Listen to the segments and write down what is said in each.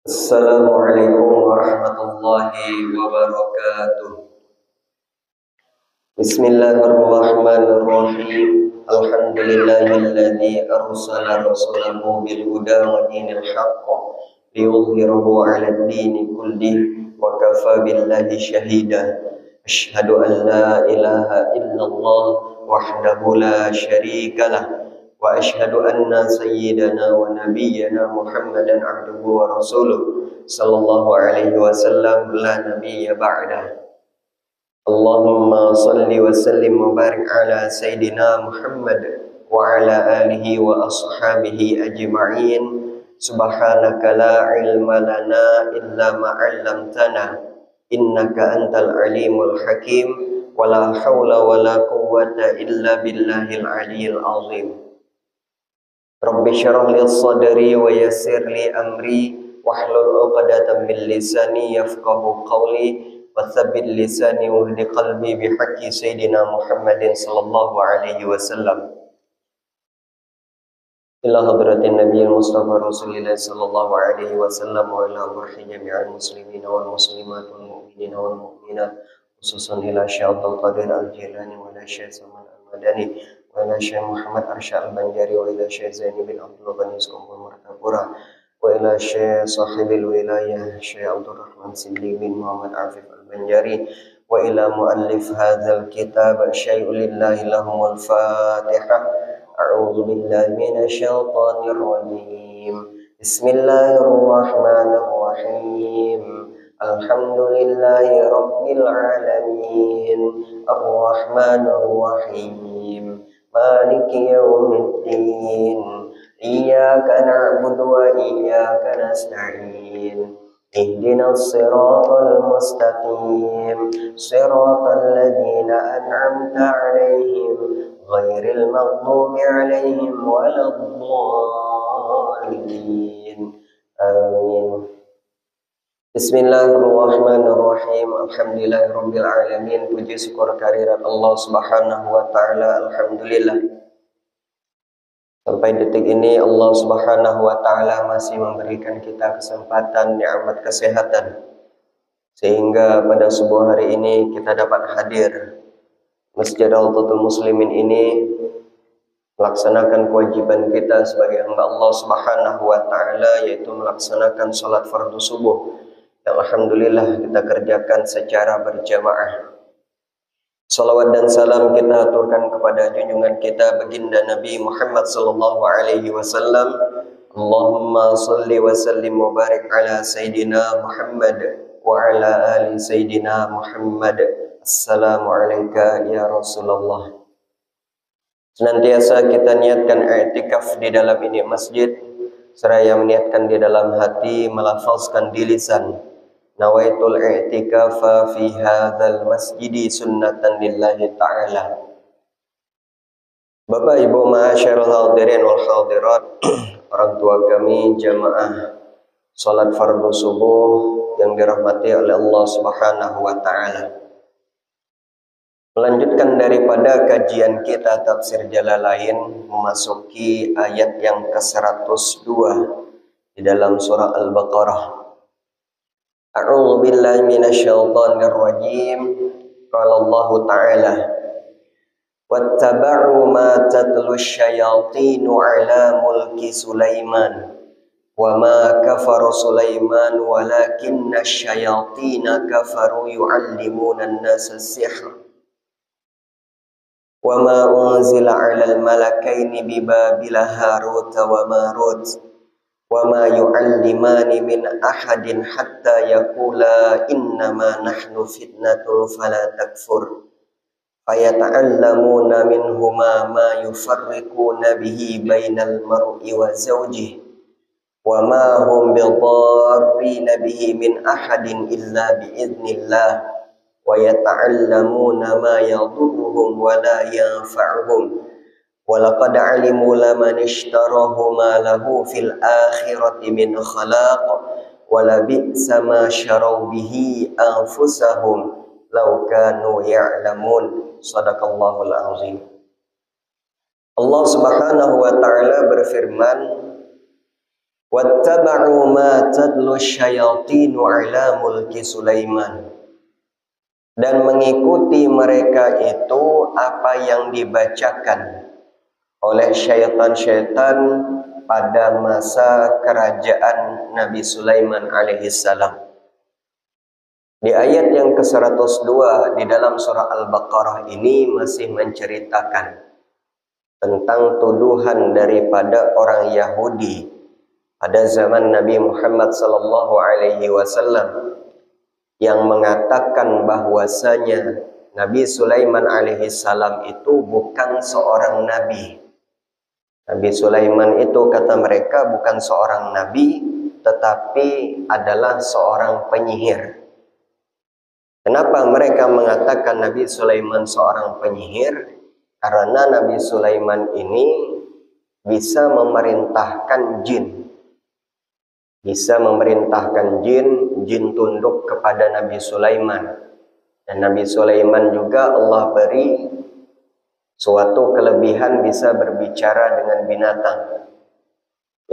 Assalamualaikum warahmatullahi wabarakatuh. Bismillahirrahmanirrahim. Alhamdulillahilladzi arsala rasulahu bil huda wa dinil haqq liyudhhirahu 'alad dini kullih wa kafa billahi shahida. Asyhadu an la ilaha illallah wahdahu la syarika lah wa asyhadu anna sayyidana wa nabiyyana Muhammadan abduhu wa rasuluh sallallahu alaihi wasallam la nabiyya ba'dah. Allahumma salli wa sallim wa barik ala sayyidina Muhammad wa ala alihi wa ashabihi ajma'in. Subhanaka la ilma lana illa ma 'allamtana innaka antal alimul hakim wa la hawla wa la quwwata illa billahil aliyyil azim. Rabbi syrah li sadri wa yassir li amri wahlul 'uqdatam min lisani yafqahu qawli wa tsabbit lisani wa hdi qalbi bihaqqi sayyidina Muhammadin sallallahu alaihi wasallam. Ila hadratin nabiyil mustafa rasulillah sallallahu alaihi wasallam wa ila ruhi jami'al muslimin wal muslimat wal mu'minin wal mu'minat khususan ila Syekh Abdul Qadir Al-Jilani wa ila Syekh Saman Al-Madani wa ila Syekh Muhammad Arsyad Al-Banjari wa ila Syekh Zaini bin Abdul Ghani Sukumpul Martapura wa ila Syekh sahibil wilayah Syekh Abdul Rahman Siddiq bin Muhammad Afif Al-Banjari wa ila muallif hadzal kitab syai'ulillahi lahumul fatihah. A'udzu billahi minasyaitonir rajim. Bismillahirrahmanirrahim. Alhamdulillahi rabbil alamin. Arrahmanir rahim. Maliki yaumiddin. Iyyaka na'budu wa iyyaka nasta'in. Ihdinas siratal mustaqim. Siratal ladzina an'amta 'alaihim ghairil maghdubi 'alaihim waladdallin. Amin. Bismillahirrahmanirrahim. Alhamdulillahirabbil alamin. Puji syukur kehadirat Allah Subhanahu wa taala. Alhamdulillah. Sampai detik ini Allah Subhanahu wa taala masih memberikan kita kesempatan nikmat kesehatan sehingga pada subuh hari ini kita dapat hadir Masjid Rawdatul Muslimin ini melaksanakan kewajiban kita sebagai hamba Allah Subhanahu wa taala, yaitu melaksanakan salat fardu subuh yang alhamdulillah kita kerjakan secara berjamaah. Salawat dan salam kita aturkan kepada junjungan kita baginda Nabi Muhammad sallallahu alaihi wasallam. Allahumma salli wa sallim wa barik ala sayyidina Muhammad wa ala ali sayyidina Muhammad. Assalamualaikum ya Rasulullah. Senantiasa kita niatkan i'tikaf di dalam ini masjid, seraya meniatkan di dalam hati, melafazkan di lisan, nawaitul i'tikafa fi hadzal masjidi sunnatan lillahi ta'ala. Bapak Ibu ma'asyiral hadirin wal hadirat, orang tua kami jamaah salat fardu subuh yang dirahmati oleh Allah Subhanahu wa taala. Melanjutkan daripada kajian kita tafsir Jalalain, memasuki ayat yang ke-102 di dalam surah Al-Baqarah. A'udzu billahi minasyaitonir rajim. Qala Allah Ta'ala: "Wattaba'u ma tatlu asy-syayatinu 'ala mulki Sulaiman, wa ma kafara Sulaiman walakinna asy-syayatina kafaru yu'allimuna an-nasa as-sihr. Wa ma unzila 'alal malakaini bi Babila Harut wa Marut. Wa ma yu'allimani min ahadin hatta yaqula innama nahnu fitnatun fala takfur. Fayata'allamuna minhuma ma yufarriquna bihi bainal mar'i wa zawjihi. Wa ma hum bidarrina bihi min ahadin illa bi'iznillah. Wa yata'allamuna ma yadurruhum wa la yanfa'uhum. Walaqad 'alimu laman ishtarahu ma lahu fil akhirati min khalaq wa la bi'sa ma syaraw bihi anfusahum law kanu ya'lamun." Shadaqallahul azim. Allah Subhanahu wa taala berfirman, Wattaba'u ma tatlu syayatinu ala mulki Sulaiman. Dan mengikuti mereka itu apa yang dibacakan oleh syaitan-syaitan pada masa kerajaan Nabi Sulaiman alaihissalam. Di ayat yang ke-102 di dalam surah Al-Baqarah ini masih menceritakan tentang tuduhan daripada orang Yahudi pada zaman Nabi Muhammad sallallahu alaihi wasallam yang mengatakan bahwasanya Nabi Sulaiman alaihissalam itu bukan seorang nabi. Nabi Sulaiman itu kata mereka bukan seorang nabi, tetapi adalah seorang penyihir. Kenapa mereka mengatakan Nabi Sulaiman seorang penyihir? Karena Nabi Sulaiman ini bisa memerintahkan jin. Bisa memerintahkan jin tunduk kepada Nabi Sulaiman. Dan Nabi Sulaiman juga Allah beri suatu kelebihan bisa berbicara dengan binatang.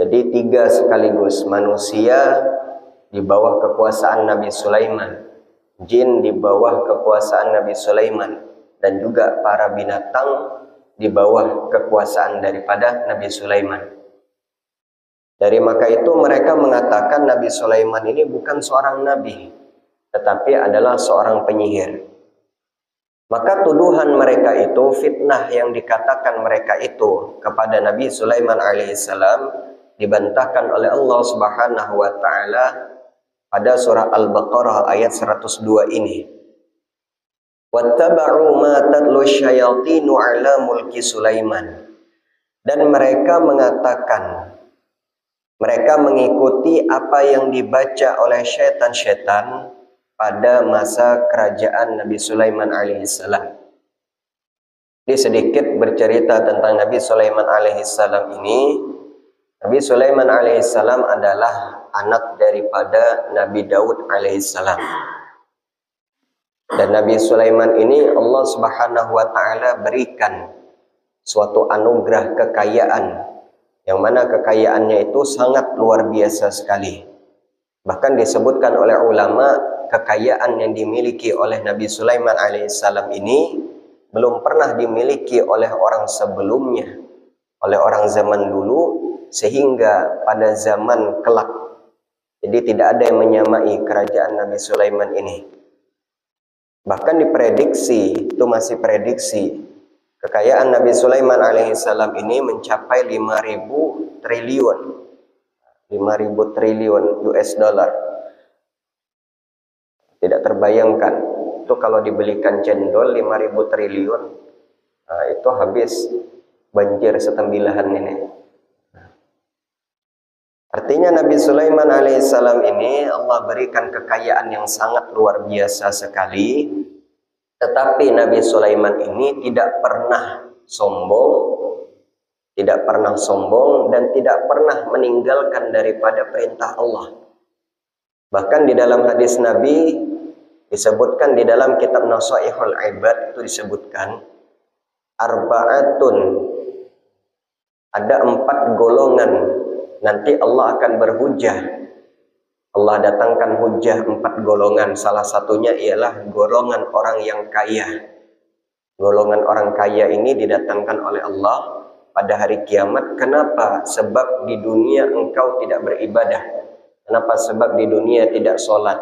Jadi 3 sekaligus, manusia di bawah kekuasaan Nabi Sulaiman, jin di bawah kekuasaan Nabi Sulaiman, dan juga para binatang di bawah kekuasaan daripada Nabi Sulaiman. Dari maka itu mereka mengatakan Nabi Sulaiman ini bukan seorang nabi, tetapi adalah seorang penyihir. Maka tuduhan mereka itu, fitnah yang dikatakan mereka itu kepada Nabi Sulaiman alaihissalam dibantahkan oleh Allah Subhanahu wa taala pada surah Al-Baqarah ayat 102 ini. Wattaba'u ma tatlu syayatinu ala mulki Sulaiman. Dan mereka mengatakan, mereka mengikuti apa yang dibaca oleh syaitan-syaitan pada masa kerajaan Nabi Sulaiman alaihissalam. Ini sedikit bercerita tentang Nabi Sulaiman alaihissalam ini. Nabi Sulaiman alaihissalam adalah anak daripada Nabi Daud alaihissalam. Dan Nabi Sulaiman ini Allah Subhanahu wa taala berikan suatu anugerah kekayaan, yang mana kekayaannya itu sangat luar biasa sekali. Bahkan disebutkan oleh ulama, kekayaan yang dimiliki oleh Nabi Sulaiman alaihissalam ini belum pernah dimiliki oleh orang sebelumnya, oleh orang zaman dulu, sehingga pada zaman kelak. Jadi tidak ada yang menyamai kerajaan Nabi Sulaiman ini. Bahkan diprediksi, itu masih prediksi, kekayaan Nabi Sulaiman alaihissalam ini mencapai 5.000 triliun. 5.000 triliun US dollar. Tidak terbayangkan. Itu kalau dibelikan cendol 5.000 triliun, nah, itu habis banjir setembilahan ini. Artinya Nabi Sulaiman alaihissalam ini Allah berikan kekayaan yang sangat luar biasa sekali. Tetapi Nabi Sulaiman ini tidak pernah sombong, dan tidak pernah meninggalkan daripada perintah Allah. Bahkan di dalam hadis Nabi disebutkan, di dalam kitab Nasaihul Ibad itu disebutkan, arba'atun, ada 4 golongan nanti Allah akan berhujah. Allah datangkan hujah 4 golongan. Salah satunya ialah golongan orang yang kaya. Golongan orang kaya ini didatangkan oleh Allah pada hari kiamat. Kenapa? Sebab di dunia engkau tidak beribadah. Kenapa? Sebab di dunia tidak sholat.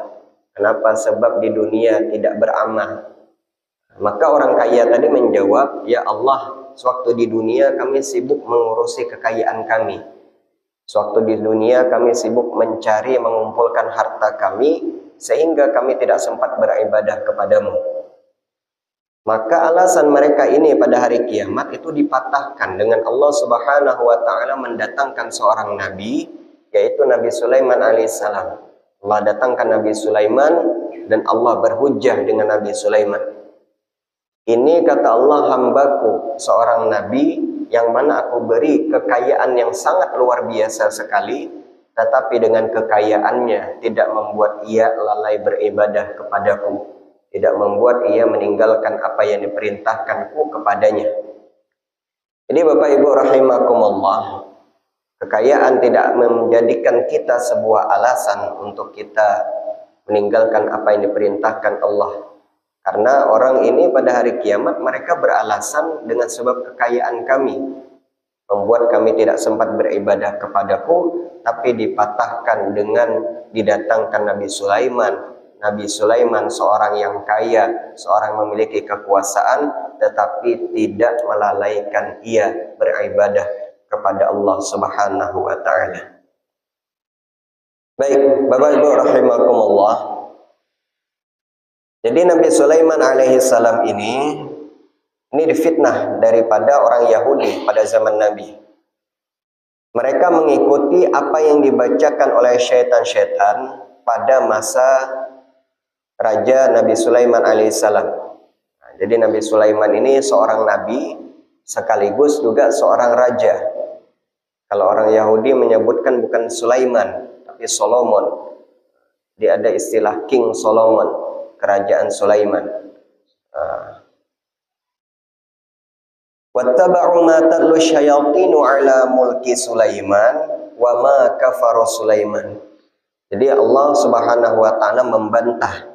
Kenapa? Sebab di dunia tidak beramal. Maka orang kaya tadi menjawab, ya Allah, sewaktu di dunia kami sibuk mengurusi kekayaan kami. Sewaktu di dunia kami sibuk mencari, mengumpulkan harta kami, sehingga kami tidak sempat beribadah kepadamu. Maka alasan mereka ini pada hari kiamat itu dipatahkan dengan Allah Subhanahu wa taala mendatangkan seorang nabi, yaitu Nabi Sulaiman alaihissalam. Allah datangkan Nabi Sulaiman dan Allah berhujjah dengan Nabi Sulaiman. Ini kata Allah, hambaku seorang nabi yang mana aku beri kekayaan yang sangat luar biasa sekali, tetapi dengan kekayaannya tidak membuat ia lalai beribadah kepadaku, tidak membuat ia meninggalkan apa yang diperintahkanku kepadanya. Jadi Bapak Ibu rahimakumullah, Kekayaan tidak menjadikan kita sebuah alasan untuk kita meninggalkan apa yang diperintahkan Allah. Karena orang ini pada hari kiamat mereka beralasan dengan sebab kekayaan kami membuat kami tidak sempat beribadah kepadaku, tapi dipatahkan dengan didatangkan Nabi Sulaiman. Nabi Sulaiman seorang yang kaya, seorang memiliki kekuasaan, tetapi tidak melalaikan ia beribadah kepada Allah Subhanahu wa taala. Baik, Bapak Ibu rahimakumullah. Jadi Nabi Sulaiman alaihi salam ini difitnah daripada orang Yahudi pada zaman Nabi. Mereka mengikuti apa yang dibacakan oleh syaitan-syaitan pada masa Raja Nabi Sulaiman alaihissalam. Jadi Nabi Sulaiman ini seorang nabi sekaligus juga seorang raja. Kalau orang Yahudi menyebutkan bukan Sulaiman tapi Solomon. Dia ada istilah King Solomon, kerajaan Sulaiman. Wattaba'u ma tatlu syayatinu ala mulki Sulaiman wa ma kafara Sulaiman. Jadi Allah Subhanahu wa taala membantah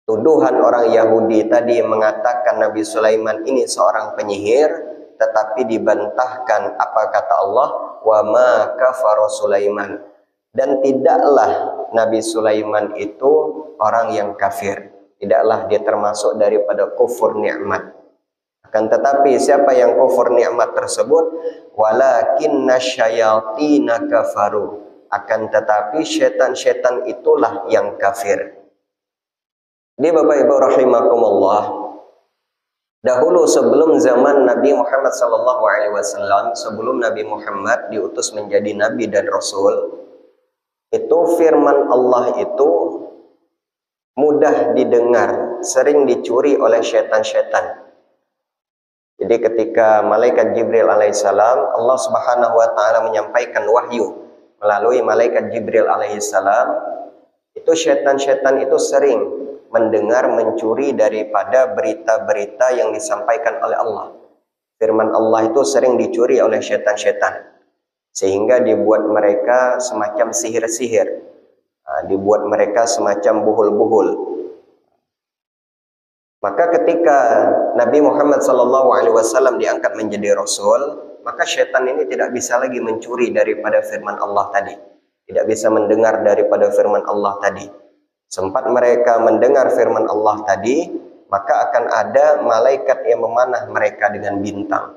tuduhan orang Yahudi tadi mengatakan Nabi Sulaiman ini seorang penyihir, tetapi dibantahkan apa kata Allah, wa ma kafara Sulaiman, dan tidaklah Nabi Sulaiman itu orang yang kafir, tidaklah dia termasuk daripada kufur nikmat. Akan tetapi siapa yang kufur nikmat tersebut, walakinna syayatina kafaru, akan tetapi syaitan-syaitan itulah yang kafir. Jadi Bapak Ibu rahimakumullah, dahulu sebelum zaman Nabi Muhammad SAW, sebelum Nabi Muhammad diutus menjadi Nabi dan Rasul, itu firman Allah itu mudah didengar, sering dicuri oleh syaitan-syaitan. Jadi ketika malaikat Jibril alaihissalam, Allah Subhanahu wa taala menyampaikan wahyu melalui malaikat Jibril alaihissalam, itu syaitan-syaitan itu sering mendengar, mencuri daripada berita-berita yang disampaikan oleh Allah. Firman Allah itu sering dicuri oleh syaitan-syaitan, sehingga dibuat mereka semacam sihir-sihir, dibuat mereka semacam buhul-buhul. Maka ketika Nabi Muhammad SAW diangkat menjadi Rasul, maka syaitan ini tidak bisa lagi mencuri daripada firman Allah tadi, tidak bisa mendengar daripada firman Allah tadi. Sempat mereka mendengar firman Allah tadi, maka akan ada malaikat yang memanah mereka dengan bintang.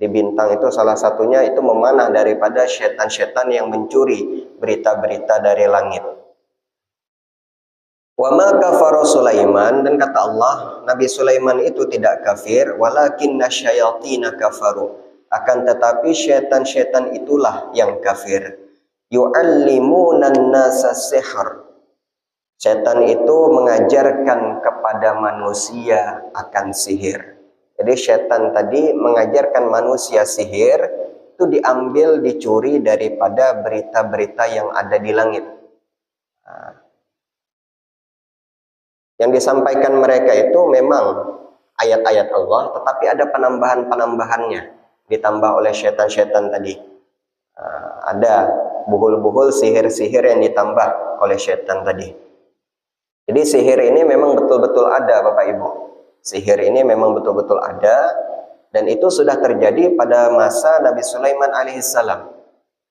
Di bintang itu salah satunya itu memanah daripada syaitan-syaitan yang mencuri berita-berita dari langit. Wa ma kafara Sulaiman, dan kata Allah, Nabi Sulaiman itu tidak kafir, walakinna syayatina kafaru, akan tetapi syaitan-syaitan itulah yang kafir. Yu'allimuna an-nasa sihr, syaitan itu mengajarkan kepada manusia akan sihir. Jadi syaitan tadi mengajarkan manusia sihir, itu diambil, dicuri daripada berita-berita yang ada di langit. Yang disampaikan mereka itu memang ayat-ayat Allah, tetapi ada penambahan-penambahannya, ditambah oleh syaitan-syaitan tadi. Ada buhul-buhul sihir-sihir yang ditambah oleh syaitan tadi. Jadi sihir ini memang betul-betul ada, Bapak Ibu. Sihir ini memang betul-betul ada, dan itu sudah terjadi pada masa Nabi Sulaiman alaihissalam.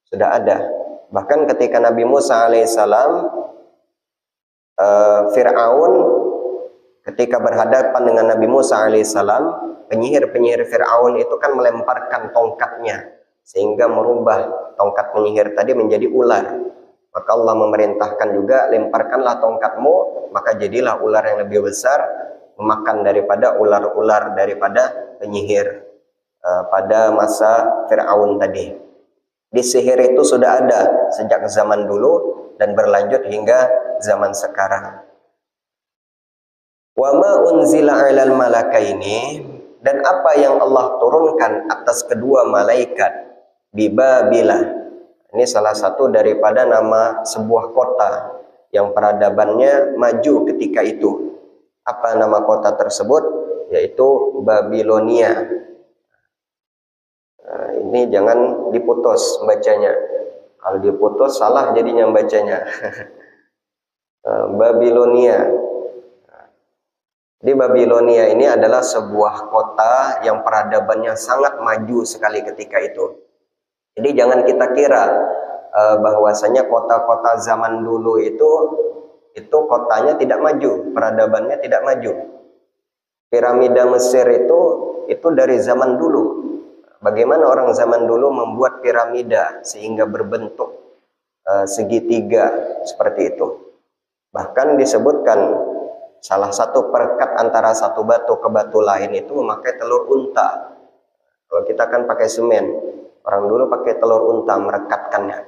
Sudah ada. Bahkan ketika Nabi Musa alaihissalam, Fir'aun ketika berhadapan dengan Nabi Musa alaihissalam, penyihir-penyihir Fir'aun itu kan melemparkan tongkatnya, sehingga merubah tongkat penyihir tadi menjadi ular. Maka Allah memerintahkan juga, lemparkanlah tongkatmu, maka jadilah ular yang lebih besar, memakan daripada ular-ular daripada penyihir pada masa Fir'aun tadi. Di sihir itu sudah ada sejak zaman dulu dan berlanjut hingga zaman sekarang. Wa ma unzila 'alal malakaini, dan apa yang Allah turunkan atas kedua malaikat di Babila. Ini salah satu daripada nama sebuah kota yang peradabannya maju ketika itu. Apa nama kota tersebut? Yaitu Babilonia. ini jangan diputus bacanya. Kalau diputus salah jadinya bacanya. Babilonia. Di Babilonia ini adalah sebuah kota yang peradabannya sangat maju sekali ketika itu. Jadi jangan kita kira bahwasanya kota-kota zaman dulu itu kotanya tidak maju, peradabannya tidak maju. Piramida Mesir itu dari zaman dulu. Bagaimana orang zaman dulu membuat piramida sehingga berbentuk segitiga seperti itu. Bahkan disebutkan salah satu perekat antara satu batu ke batu lain itu memakai telur unta. Kalau kita kan pakai semen, orang dulu pakai telur unta merekatkannya.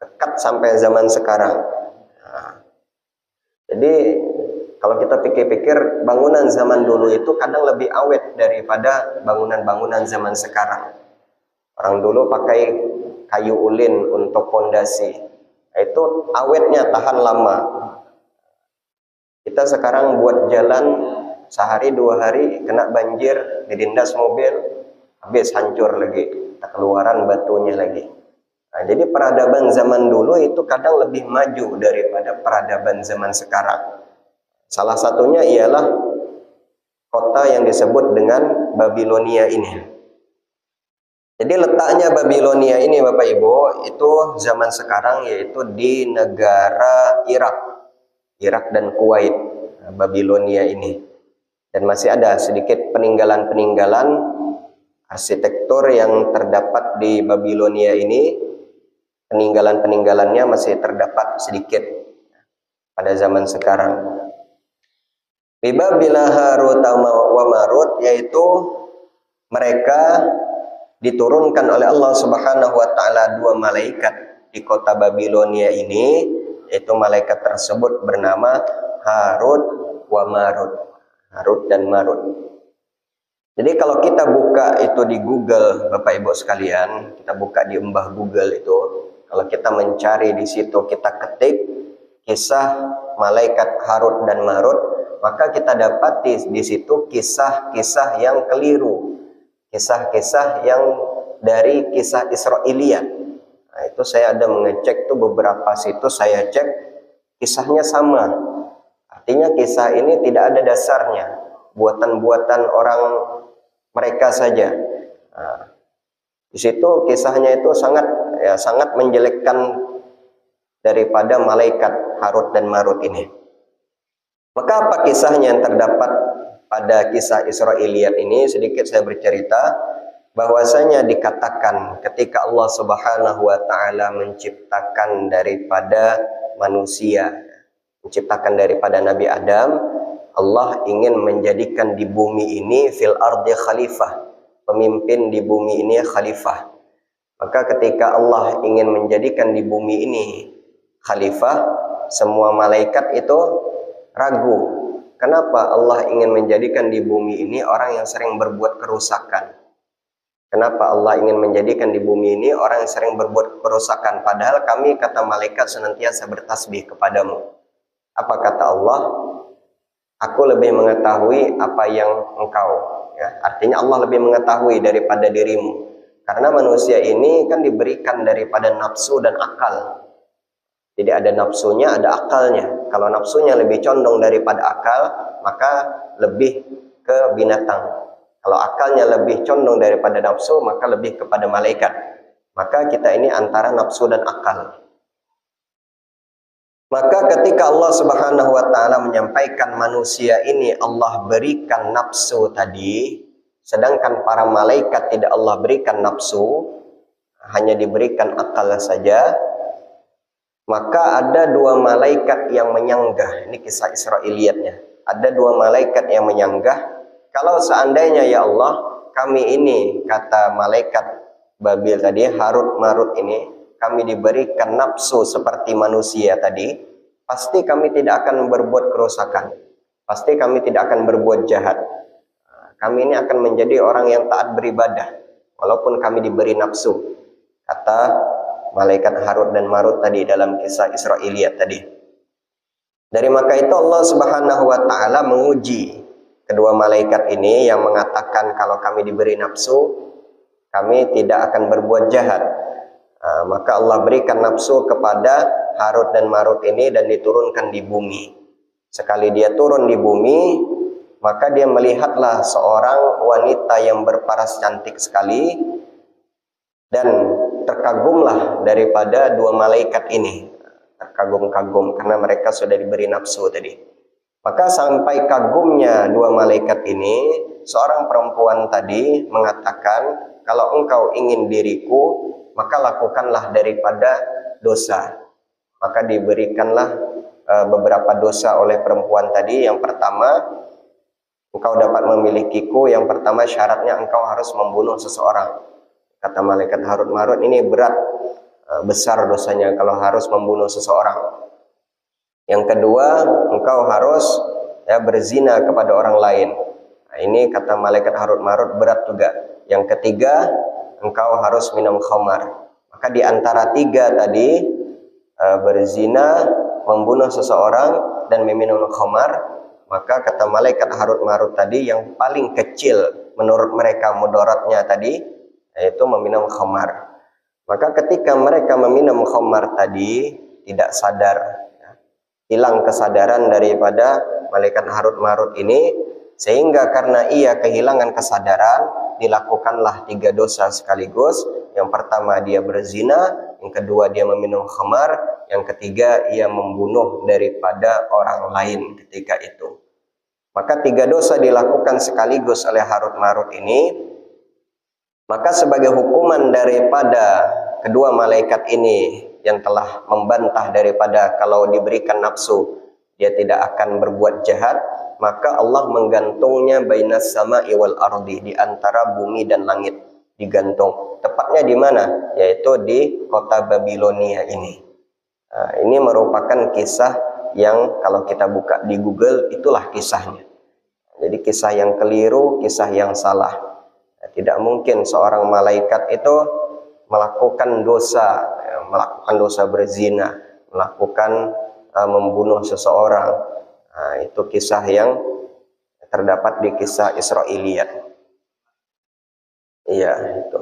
Rekat sampai zaman sekarang. Nah, jadi kalau kita pikir-pikir, bangunan zaman dulu itu kadang lebih awet daripada bangunan-bangunan zaman sekarang. Orang dulu pakai kayu ulin untuk fondasi. Itu awetnya tahan lama. Kita sekarang buat jalan sehari 2 hari kena banjir, dilindas mobil, habis hancur lagi, kita keluaran batunya lagi. Nah, jadi peradaban zaman dulu itu kadang lebih maju daripada peradaban zaman sekarang. Salah satunya ialah kota yang disebut dengan Babilonia ini. Jadi letaknya Babilonia ini Bapak Ibu itu zaman sekarang yaitu di negara Irak dan Kuwait, Babilonia ini. Dan masih ada sedikit peninggalan-peninggalan arsitektur yang terdapat di Babilonia ini. Peninggalan-peninggalannya masih terdapat sedikit pada zaman sekarang. Bibabila Harut wa Marut, yaitu mereka diturunkan oleh Allah Subhanahu wa taala 2 malaikat di kota Babilonia ini, yaitu malaikat tersebut bernama Harut wa Marut. Harut dan Marut. Jadi kalau kita buka itu di Google, Bapak Ibu sekalian, kita buka di embah Google itu, kalau kita mencari di situ, kita ketik kisah malaikat Harut dan Marut, maka kita dapati di situ kisah-kisah yang keliru, kisah-kisah yang dari kisah Israiliyat. Nah, itu saya ada mengecek tuh beberapa situs, saya cek kisahnya sama. Artinya kisah ini tidak ada dasarnya, buatan-buatan orang mereka saja. Nah, di situ kisahnya itu sangat menjelekkan daripada malaikat Harut dan Marut ini. Maka apa kisahnya yang terdapat pada kisah Israiliyat ini? Sedikit saya bercerita bahwasanya dikatakan ketika Allah Subhanahu wa taala menciptakan daripada manusia, menciptakan daripada Nabi Adam, Allah ingin menjadikan di bumi ini fil ardi khalifah, pemimpin di bumi ini khalifah. Maka ketika Allah ingin menjadikan di bumi ini khalifah, semua malaikat itu ragu. Kenapa Allah ingin menjadikan di bumi ini orang yang sering berbuat kerusakan? Kenapa Allah ingin menjadikan di bumi ini orang yang sering berbuat kerusakan? Padahal kami, kata malaikat, senantiasa bertasbih kepadamu. Apa kata Allah? Aku lebih mengetahui apa yang engkau. Ya, artinya Allah lebih mengetahui daripada dirimu. Karena manusia ini kan diberikan daripada nafsu dan akal. Jadi ada nafsunya, ada akalnya. Kalau nafsunya lebih condong daripada akal, maka lebih ke binatang. Kalau akalnya lebih condong daripada nafsu, maka lebih kepada malaikat. Maka kita ini antara nafsu dan akal. Maka ketika Allah Subhanahu wa taala menyampaikan manusia ini Allah berikan nafsu tadi, sedangkan para malaikat tidak Allah berikan nafsu, hanya diberikan akal saja. Maka ada 2 malaikat yang menyanggah. Ini kisah Israiliyatnya. Ada 2 malaikat yang menyanggah. Kalau seandainya ya Allah, kami ini, kata malaikat Babil tadi, Harut Marut ini, kami diberikan nafsu seperti manusia tadi, pasti kami tidak akan berbuat kerusakan. Pasti kami tidak akan berbuat jahat. Kami ini akan menjadi orang yang taat beribadah, walaupun kami diberi nafsu. Kata malaikat Harut dan Marut tadi dalam kisah Israiliyat tadi. Dari maka itu Allah Subhanahu wa taala menguji kedua malaikat ini yang mengatakan kalau kami diberi nafsu, kami tidak akan berbuat jahat. Maka Allah berikan nafsu kepada Harut dan Marut ini dan diturunkan di bumi. Sekali dia turun di bumi, maka dia melihatlah seorang wanita yang berparas cantik sekali dan terkagumlah daripada dua malaikat ini. Terkagum-kagum karena mereka sudah diberi nafsu tadi. Maka sampai kagumnya dua malaikat ini, seorang perempuan tadi mengatakan, kalau engkau ingin diriku, maka lakukanlah daripada dosa. Maka diberikanlah beberapa dosa oleh perempuan tadi. Yang pertama, engkau dapat memilikiku. Yang pertama syaratnya engkau harus membunuh seseorang. Kata malaikat Harut Marut, ini berat, besar dosanya kalau harus membunuh seseorang. Yang kedua, engkau harus berzina kepada orang lain. Nah, ini kata malaikat Harut Marut berat juga. Yang ketiga, engkau harus minum khamar. Maka di antara tiga tadi, berzina, membunuh seseorang, dan meminum khamar, maka kata malaikat Harut Marut tadi yang paling kecil menurut mereka mudaratnya tadi, yaitu meminum khamar. Maka ketika mereka meminum khamar tadi, tidak sadar, hilang kesadaran daripada malaikat Harut Marut ini, sehingga karena ia kehilangan kesadaran, dilakukanlah tiga dosa sekaligus. Yang pertama dia berzina, yang kedua dia meminum khamar, yang ketiga ia membunuh daripada orang lain ketika itu. Maka tiga dosa dilakukan sekaligus oleh Harut Marut ini. Maka sebagai hukuman daripada kedua malaikat ini yang telah membantah daripada kalau diberikan nafsu dia tidak akan berbuat jahat, maka Allah menggantungnya bainas sama'i wal ardi, di antara bumi dan langit digantung. Tepatnya di mana? Yaitu di kota Babilonia ini. Nah, ini merupakan kisah yang kalau kita buka di Google itulah kisahnya. Jadi kisah yang keliru, kisah yang salah. Tidak mungkin seorang malaikat itu melakukan dosa berzina, melakukan membunuh seseorang. Nah, itu kisah yang terdapat di kisah Israiliyat. Iya, itu.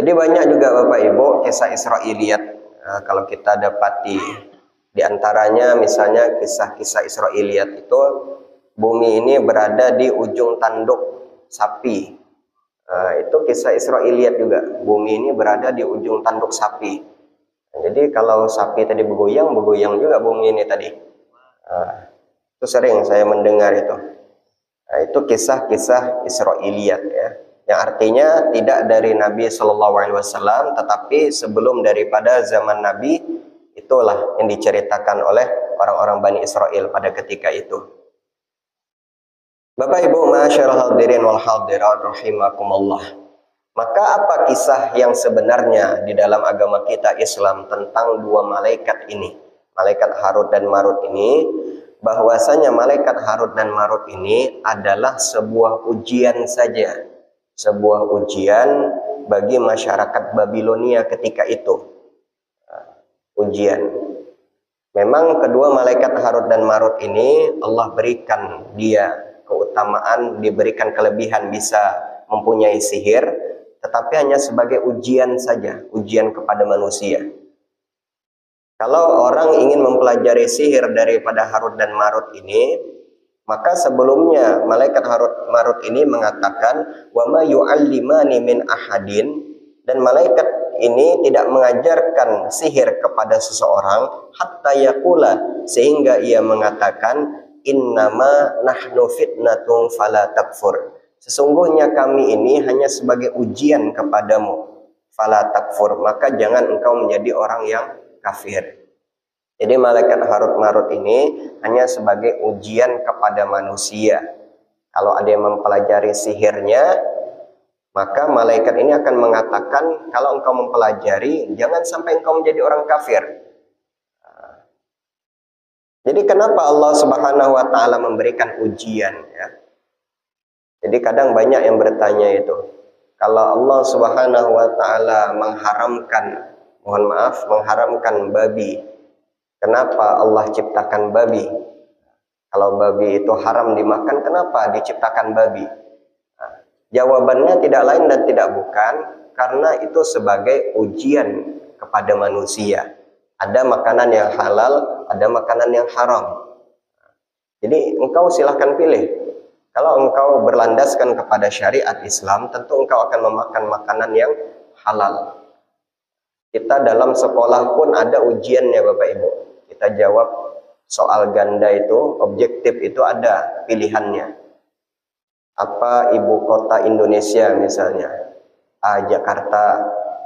Jadi banyak juga Bapak Ibu kisah Israiliyat. Kalau kita dapat di antaranya misalnya kisah-kisah Israiliyat itu, bumi ini berada di ujung tanduk sapi. Itu kisah Israiliyat juga. Bumi ini berada di ujung tanduk sapi. Jadi kalau sapi tadi bergoyang juga bumi ini tadi. Itu sering saya mendengar itu. Itu kisah-kisah Israiliyat ya. Yang artinya tidak dari Nabi Shallallahu Alaihi Wasallam, tetapi sebelum daripada zaman Nabi, itulah yang diceritakan oleh orang-orang Bani Israel pada ketika itu. Bapak Ibu ma'asyiral hadirin wal hadirat rahimakumullah. Maka apa kisah yang sebenarnya di dalam agama kita Islam tentang dua malaikat ini, malaikat Harut dan Marut ini? Bahwasanya malaikat Harut dan Marut ini adalah sebuah ujian saja, sebuah ujian bagi masyarakat Babilonia ketika itu. Ujian. Memang kedua malaikat Harut dan Marut ini Allah berikan dia keutamaan, diberikan kelebihan bisa mempunyai sihir, tetapi hanya sebagai ujian saja, ujian kepada manusia. Kalau orang ingin mempelajari sihir daripada Harut dan Marut ini, maka sebelumnya malaikat Harut Marut ini mengatakan wa ma yu'allimani min ahadin, dan malaikat ini tidak mengajarkan sihir kepada seseorang hatta yaqula, sehingga ia mengatakan innama nahnu fitnatun fala takfur, sesungguhnya kami ini hanya sebagai ujian kepadamu, fala takfur, maka jangan engkau menjadi orang yang kafir. Jadi malaikat Harut Marut ini hanya sebagai ujian kepada manusia. Kalau ada yang mempelajari sihirnya, maka malaikat ini akan mengatakan, kalau engkau mempelajari, jangan sampai engkau menjadi orang kafir. Jadi kenapa Allah Subhanahu wa Ta'ala memberikan ujian ya? Jadi kadang banyak yang bertanya itu, kalau Allah Subhanahu wa Ta'ala mengharamkan, mengharamkan babi, kenapa Allah ciptakan babi? Kalau babi itu haram dimakan, kenapa diciptakan babi? Nah, Jawabannya tidak lain dan tidak bukan karena itu sebagai ujian kepada manusia. Ada makanan yang halal, ada makanan yang haram. Jadi engkau silahkan pilih. Kalau engkau berlandaskan kepada syariat Islam, tentu engkau akan memakan makanan yang halal. Kita dalam sekolah pun ada ujiannya Bapak Ibu. Kita jawab soal ganda itu, objektif itu ada pilihannya. Apa ibu kota Indonesia misalnya? A. Jakarta,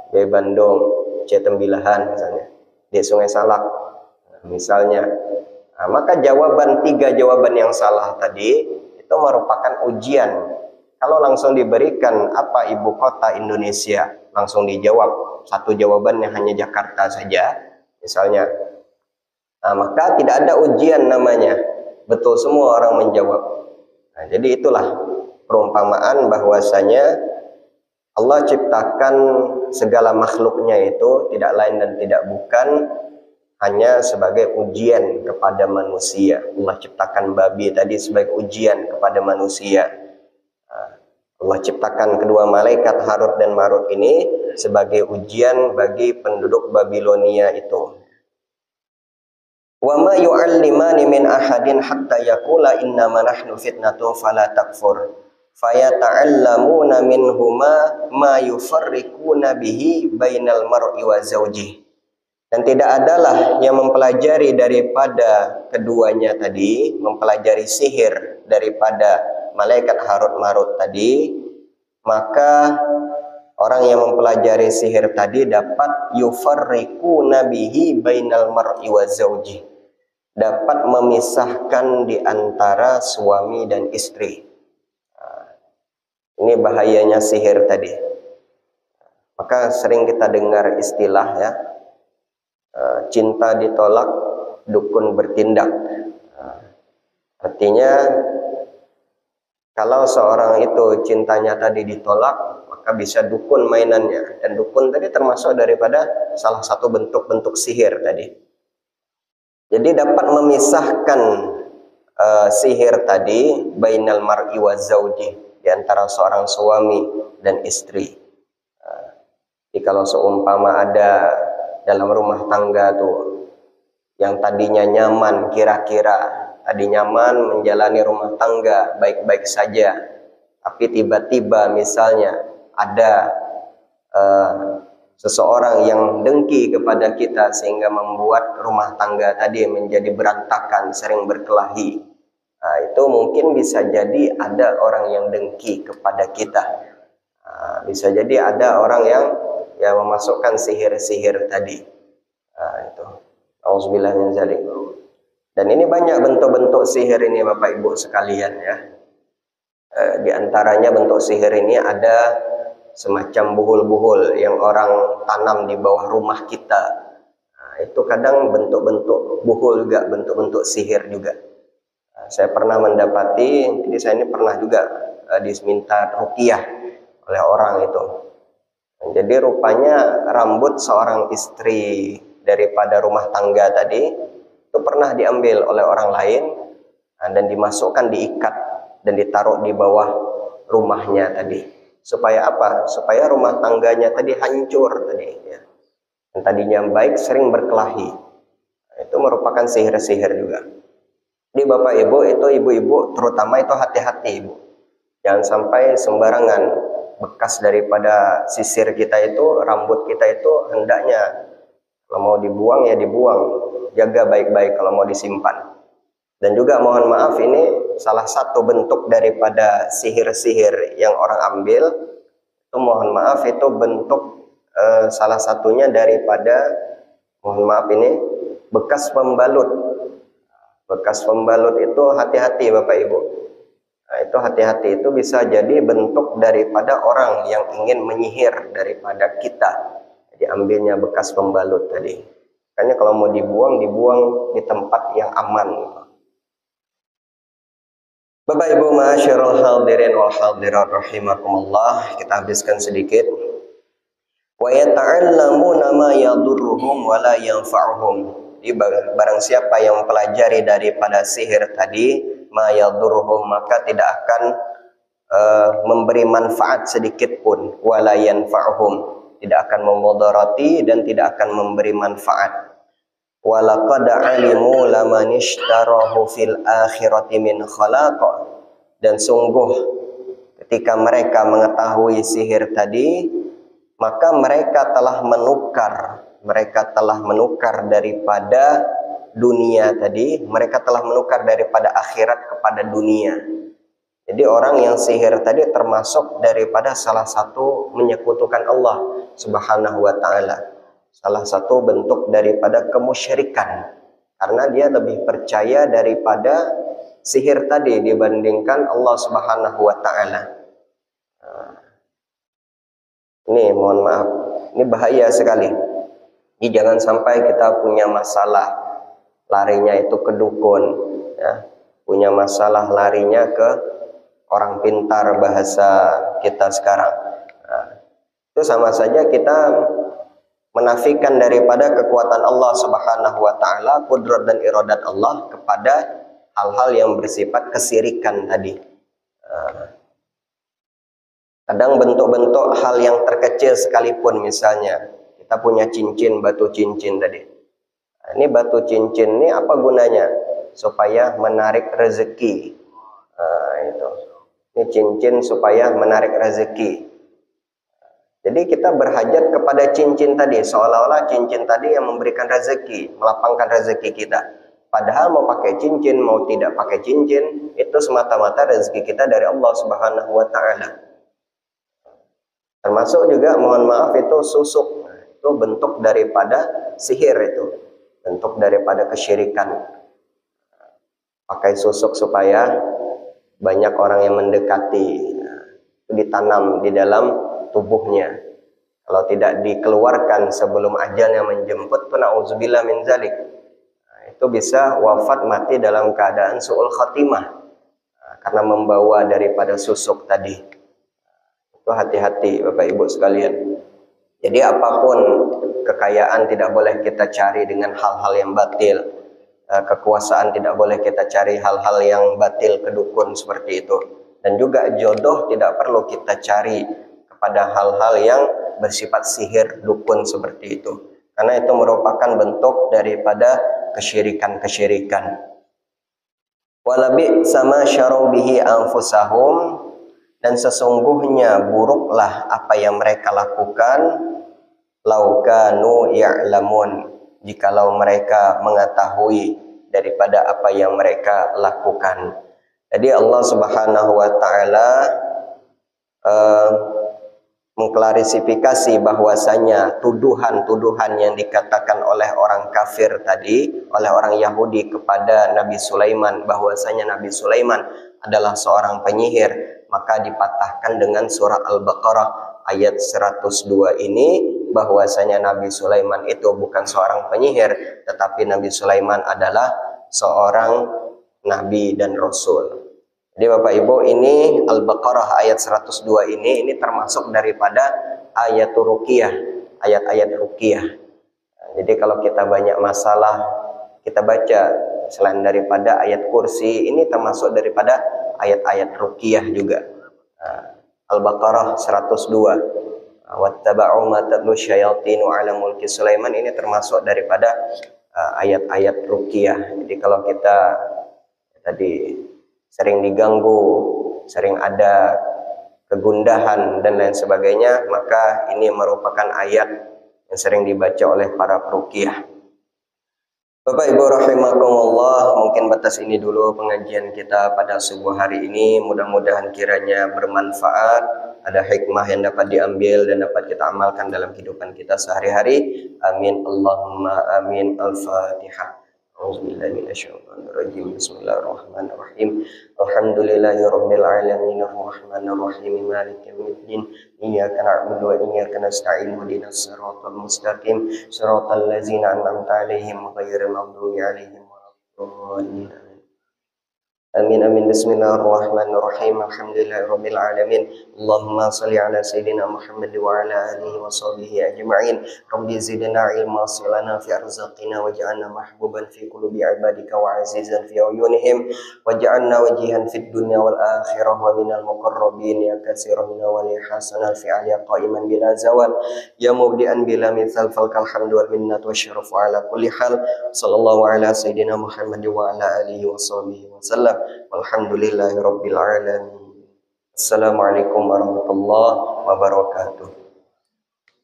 B. Bandung, C. Tembilahan misalnya, D. Sungai Salak misalnya. Nah, maka tiga jawaban yang salah tadi itu merupakan ujian. Kalau langsung diberikan apa ibu kota Indonesia, langsung dijawab satu jawabannya hanya Jakarta saja misalnya, nah, maka tidak ada ujian namanya, betul semua orang menjawab. Nah, jadi itulah perumpamaan bahwasanya Allah ciptakan segala makhluknya itu tidak lain dan tidak bukan hanya sebagai ujian kepada manusia. Allah ciptakan babi tadi sebagai ujian kepada manusia. Allah ciptakan kedua malaikat Harut dan Marut ini sebagai ujian bagi penduduk Babilonia itu. Wa ma yu'allimani min ahadin hatta yaqula innama nahnu fitnatun fala takfur. Fayata'allamuna minhuma ma yufarriquna bihi bainal mar'i wa zawjih. Dan tidak adalah yang mempelajari daripada keduanya tadi, mempelajari sihir daripada malaikat Harut Marut tadi, maka orang yang mempelajari sihir tadi dapat yufarriquna bihi bainal mar'i wa zawjih, dapat memisahkan di antara suami dan istri. Ini bahayanya sihir tadi. Maka sering kita dengar istilah ya, cinta ditolak, dukun bertindak. Artinya kalau seorang itu cintanya tadi ditolak, maka bisa dukun mainannya. Dan dukun tadi termasuk daripada salah satu bentuk-bentuk sihir tadi. Jadi dapat memisahkan sihir tadi bainal mar'i wa zawji, di antara seorang suami dan istri. Jadi kalau seumpama ada dalam rumah tangga tuh yang tadinya nyaman, kira-kira tadi nyaman menjalani rumah tangga baik-baik saja, tapi tiba-tiba misalnya ada seseorang yang dengki kepada kita sehingga membuat rumah tangga tadi menjadi berantakan, sering berkelahi. Nah, itu mungkin bisa jadi ada orang yang dengki kepada kita. Nah, bisa jadi ada orang yang memasukkan sihir-sihir tadi. Nah, itu. Auzubillah min dzalik. Dan ini banyak bentuk-bentuk sihir ini Bapak Ibu sekalian ya. Di antaranya bentuk sihir ini ada semacam buhul-buhul yang orang tanam di bawah rumah kita. Nah, itu kadang bentuk-bentuk buhul juga, bentuk-bentuk sihir juga. Saya pernah mendapati, jadi saya ini pernah juga diminta ruqyah oleh orang itu. Jadi rupanya rambut seorang istri daripada rumah tangga tadi itu pernah diambil oleh orang lain dan dimasukkan, diikat dan ditaruh di bawah rumahnya tadi. Supaya apa? Supaya rumah tangganya tadi hancur tadi ya. Dan tadinya baik sering berkelahi. Itu merupakan sihir-sihir juga. Di Bapak Ibu itu, ibu-ibu terutama itu hati-hati Ibu. Jangan sampai sembarangan bekas daripada sisir kita itu, rambut kita itu hendaknya kalau mau dibuang ya dibuang. Jaga baik-baik kalau mau disimpan. Dan juga mohon maaf, ini salah satu bentuk daripada sihir-sihir yang orang ambil. Itu mohon maaf itu bentuk salah satunya daripada, mohon maaf ini, bekas pembalut. Bekas pembalut itu hati-hati Bapak Ibu. Nah, itu hati-hati, itu bisa jadi bentuk daripada orang yang ingin menyihir daripada kita. Jadi ambilnya bekas pembalut tadi. Makanya kalau mau dibuang, dibuang di tempat yang aman. Bapak Ibu ma'asyiral hadirin wal hadirat rahimakumullah, kita habiskan sedikit. Wa yata'allamuna ma yadurruhum wa la yanfa'uhum. Barang siapa yang mempelajari daripada sihir tadi, ma yadurruhum, maka tidak akan memberi manfaat sedikit pun, wala yanfa'uhum, tidak akan memudarati dan tidak akan memberi manfaat. Walaqad alimu laman ishtarahu fil akhirati min khalaq, dan sungguh ketika mereka mengetahui sihir tadi, maka mereka telah menukar daripada dunia tadi, mereka telah menukar daripada akhirat kepada dunia. Jadi orang yang sihir tadi termasuk daripada salah satu menyekutukan Allah Subhanahu wa taala. Salah satu bentuk daripada kemusyrikan. Karena dia lebih percaya daripada sihir tadi dibandingkan Allah Subhanahu wa taala. Ini mohon maaf, ini bahaya sekali. Jadi jangan sampai kita punya masalah larinya itu ke dukun, ya. Punya masalah larinya ke orang pintar bahasa kita sekarang. Nah, itu sama saja kita menafikan daripada kekuatan Allah Subhanahu wa taala, kudrat dan iradat Allah kepada hal-hal yang bersifat kesirikan tadi. Kadang bentuk-bentuk hal yang terkecil sekalipun, misalnya kita punya cincin, batu cincin tadi. Nah, ini batu cincin ini apa gunanya? Supaya menarik rezeki. Itu. Ini cincin supaya menarik rezeki. Jadi kita berhajat kepada cincin tadi, seolah-olah cincin tadi yang memberikan rezeki, melapangkan rezeki kita. Padahal mau pakai cincin, mau tidak pakai cincin, itu semata-mata rezeki kita dari Allah Subhanahu wa taala. Termasuk juga, mohon maaf, itu susuk. Itu bentuk daripada sihir, itu bentuk daripada kesyirikan. Pakai susuk supaya banyak orang yang mendekati, itu ditanam di dalam tubuhnya. Kalau tidak dikeluarkan sebelum ajalnya menjemput, tuh na'udzubillah min zalik, itu bisa wafat mati dalam keadaan su'ul khatimah, karena membawa daripada susuk tadi. Itu hati-hati Bapak Ibu sekalian. Jadi apapun kekayaan tidak boleh kita cari dengan hal-hal yang batil. Kekuasaan tidak boleh kita cari hal-hal yang batil, kedukun seperti itu. Dan juga jodoh tidak perlu kita cari kepada hal-hal yang bersifat sihir, dukun seperti itu. Karena itu merupakan bentuk daripada kesyirikan-kesyirikan. Walabi sama syarau bihi anfusahum, dan sesungguhnya buruklah apa yang mereka lakukan, laukanu ya'lamun, jikalau mereka mengetahui daripada apa yang mereka lakukan. Jadi Allah Subhanahu wa taala mengklarifikasi bahwasanya tuduhan-tuduhan yang dikatakan oleh orang kafir tadi, oleh orang Yahudi kepada Nabi Sulaiman, bahwasanya Nabi Sulaiman adalah seorang penyihir, maka dipatahkan dengan surah Al-Baqarah ayat 102 ini, bahwasanya Nabi Sulaiman itu bukan seorang penyihir, tetapi Nabi Sulaiman adalah seorang nabi dan rasul. Jadi Bapak Ibu, ini Al-Baqarah ayat 102 ini termasuk daripada ayat ruqyah, ayat-ayat ruqyah. Jadi kalau kita banyak masalah, kita baca selain daripada ayat kursi, ini termasuk daripada ayat-ayat ruqyah juga. Al-Baqarah 102. Wattaba'u ma tatlu syayatinu 'ala mulki Sulaiman, ini termasuk daripada ayat-ayat ruqyah. Jadi kalau kita tadi sering diganggu, sering ada kegundahan dan lain sebagainya, maka ini merupakan ayat yang sering dibaca oleh para peruqyah. Bapak Ibu rahimakumullah, mungkin batas ini dulu pengajian kita pada subuh hari ini. Mudah-mudahan kiranya bermanfaat, ada hikmah yang dapat diambil dan dapat kita amalkan dalam kehidupan kita sehari-hari. Amin Allahumma amin. Al-Fatihah. A'udzubillahi minasyaitonirrajim. Bismillahirrahmanirrahim. Alhamdulillahirabbil alamin arrahmanir rahim maliki yaumiddin. Iyyaka na'budu wa iyyaka nasta'in. Ihdinas siratal mustaqim. Siratal ladzina an'amta 'alaihim ghairil maghdubi 'alaihim waladdallin. Amin amin. Bismillahirrahmanirrahim. Alhamdulillahirabbil alamin. Allahumma shalli ala sayyidina Muhammad wa ala alihi wa sahbihi ajma'in. Rabbi zidna ilma silana fi arzaqina waj'alna mahbuban fi qulubi ibadika wa azizan fi uyunihim waj'alna wajihan fid dunya wal akhirah wa minal muqarrabin ya katsiran wa li hasanal fi aliya qa'iman bila zawal ya mubdi'an bila mithal falkal hamdu wal minnatu wasyarafu ala kulli hal. Sallallahu ala sayyidina Muhammad wa ala alihi wa sahbihi wa sallam. Walhamdulillahi rabbil alamin. Assalamualaikum warahmatullahi wabarakatuh.